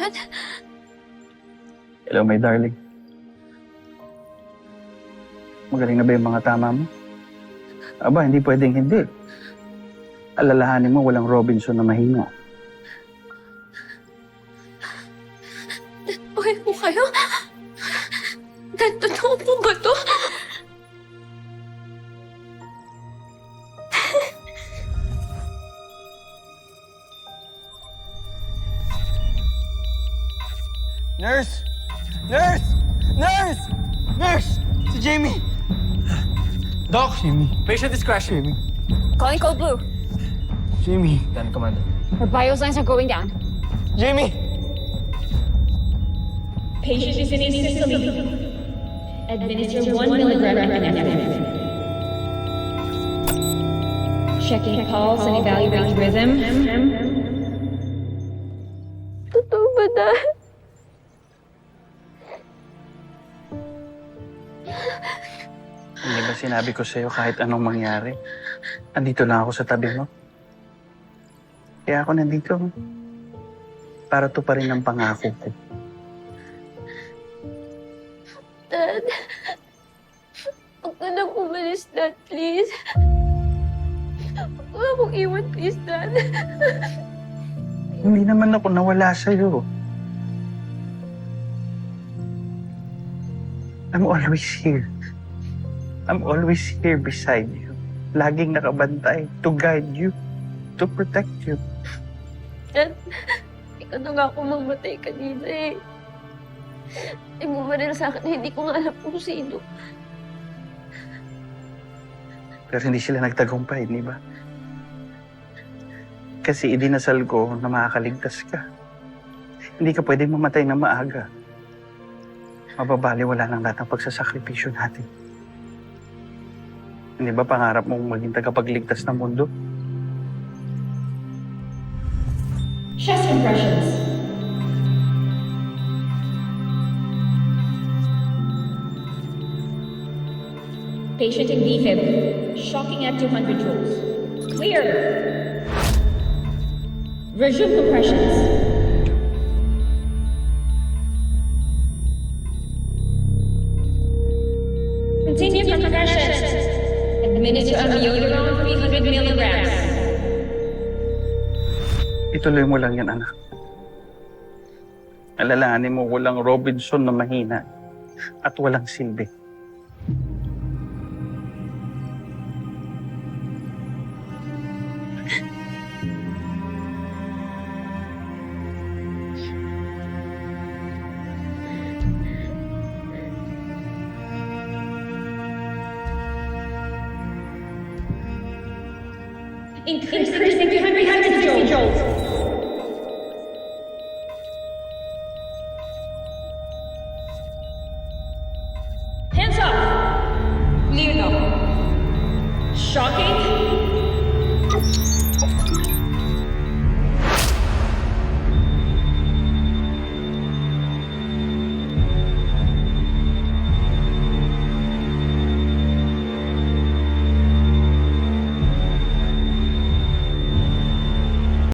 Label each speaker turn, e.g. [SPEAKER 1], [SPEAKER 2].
[SPEAKER 1] Dad?
[SPEAKER 2] Hello, my darling. Magaling na ba yung mga tama mo? Aba, hindi pwedeng hindi. Alalahanin mo, walang Robinson na mahina.
[SPEAKER 1] Dad, okay po kayo? Dad, totoo po ba to?
[SPEAKER 3] Nurse! Nurse! Nurse! Nurse! Si Jamie! Doc! Jamie. Patient is crashing. Jamie.
[SPEAKER 4] Calling code blue.
[SPEAKER 3] Jamie. Done, Commander.
[SPEAKER 4] Her vital signs are going down.
[SPEAKER 3] Jamie!
[SPEAKER 5] Patient is in asystole. Administer 1 milligram epinephrine. Checking pulse and evaluating rhythm.
[SPEAKER 1] Totoo ba, Dad?
[SPEAKER 2] Hindi ba sinabi ko sa'yo kahit anong mangyari? Andito lang ako sa tabi mo. Kaya ako nandito. Para to pa rin ang pangako ko.
[SPEAKER 1] Dad, huwag ka nang umalis, Dad, please. Huwag mo akong iwan, please, Dad.
[SPEAKER 2] Hindi naman ako nawala sa'yo. I'm always here. I'm always here beside you. Laging nakabantay to guide you, to protect you.
[SPEAKER 1] Dad, ikaw na nga ako mamatay kanina eh. Ay bumaril sa akin, hindi ko nga alam kung sino.
[SPEAKER 2] Pero hindi sila nagtagumpay, di ba? Kasi idinasal ko na makakaligtas ka. Hindi ka pwedeng mamatay ng maaga. Mababaliwala ng lahat ng pagsasakripisyo natin. Hindi ba pangarap mong maging tagapagligtas ng mundo?
[SPEAKER 5] Chest impressions. Patient in defib. Shocking at 200 joules. Clear. Resume compressions. Continue compressions. Administer amiodarone 300 milligrams.
[SPEAKER 2] Ituloy mo lang yan, anak. Alalahanin mo, walang Robinson na mahina at walang silbi.
[SPEAKER 5] Increasing to 300 joules. Hands up. Clear now. Shocking